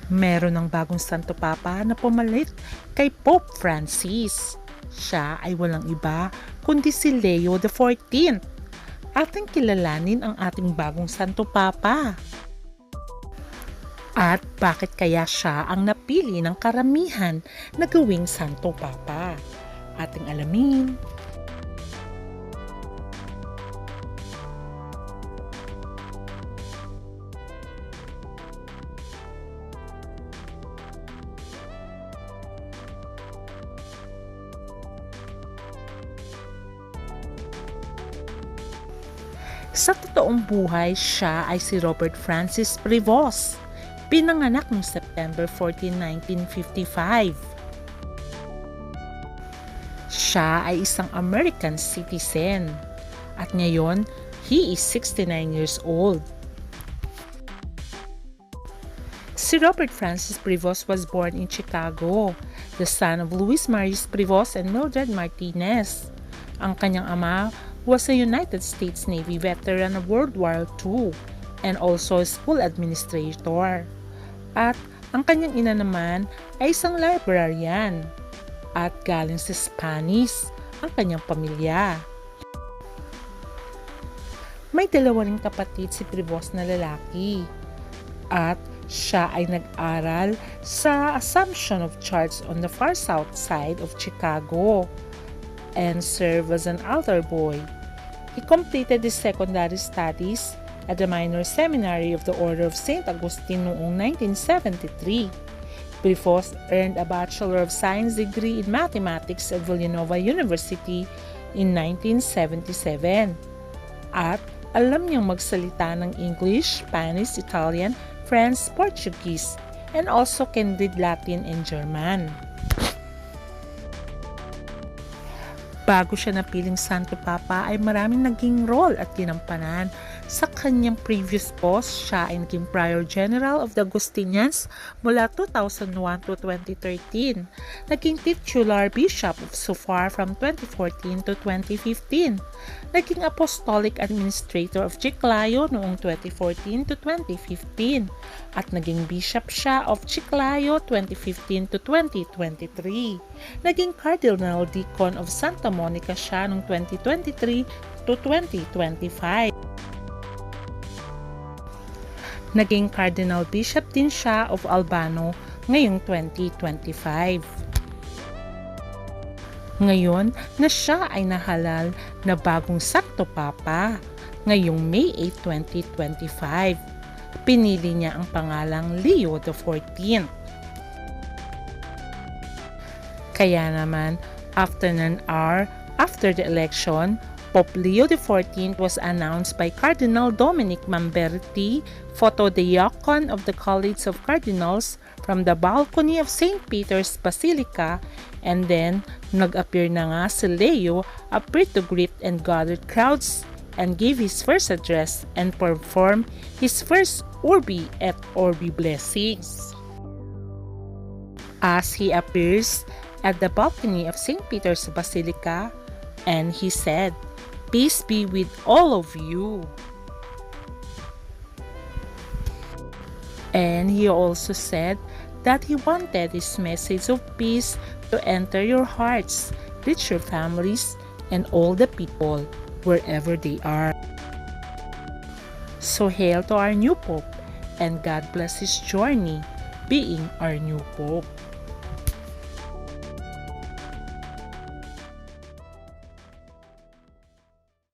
Meron ng bagong Santo Papa na pumalit kay Pope Francis. Siya ay walang iba kundi si Leo XIV. Ating kilalanin ang ating bagong Santo Papa. At bakit kaya siya ang napili ng karamihan na gawing Santo Papa? Ating alamin. Sa totoong buhay, siya ay si Robert Francis Prevost. Pinanganak noong September 14, 1955. Siya ay isang American citizen. At ngayon, he is 69 years old. Si Robert Francis Prevost was born in Chicago, the son of Luis Marius Prevost and Mildred Martinez. Ang kanyang ama was a United States Navy veteran of World War II and also a school administrator. At ang kanyang ina naman ay isang librarian at galing sa Spanish ang kanyang pamilya. May dalawa ring kapatid si Prevost na lalaki at siya ay nag-aral sa Assumption of Charts on the far south side of Chicago and served as an altar boy. He completed his secondary studies at the Minor Seminary of the Order of St. Augustine noong 1973. Prevost earned a Bachelor of Science degree in Mathematics at Villanova University in 1977. At alam niyang magsalita ng English, Spanish, Italian, French, Portuguese, and also can read Latin and German. Bago siya napiling Santo Papa ay maraming naging role at ginampanan. Sa kanyang previous post, siya ay naging Prior General of the Augustinians mula 2001 to 2013. Naging titular Bishop of Sofar from 2014 to 2015. Naging Apostolic Administrator of Chiclayo noong 2014 to 2015. At naging Bishop siya of Chiclayo 2015 to 2023. Naging Cardinal Deacon of Santa Monica siya noong 2023 to 2025. Naging Cardinal Bishop din siya of Albano ngayong 2025. Ngayon na siya ay nahalal na bagong Santo Papa ngayong May 8, 2025. Pinili niya ang pangalang Leo XIV. Kaya naman, after an hour after the election, Pope Leo XIV was announced by Cardinal Dominic Mamberti, Photodiakon of the College of Cardinals, from the balcony of St. Peter's Basilica, and then nag-appear na nga si Leo, appeared to greet and gathered crowds, and gave his first address and performed his first Urbi et Orbi blessings. As he appears at the balcony of St. Peter's Basilica, and he said, "Peace be with all of you." And he also said that he wanted his message of peace to enter your hearts, reach your families, and all the people wherever they are. So hail to our new Pope, and God bless his journey being our new Pope.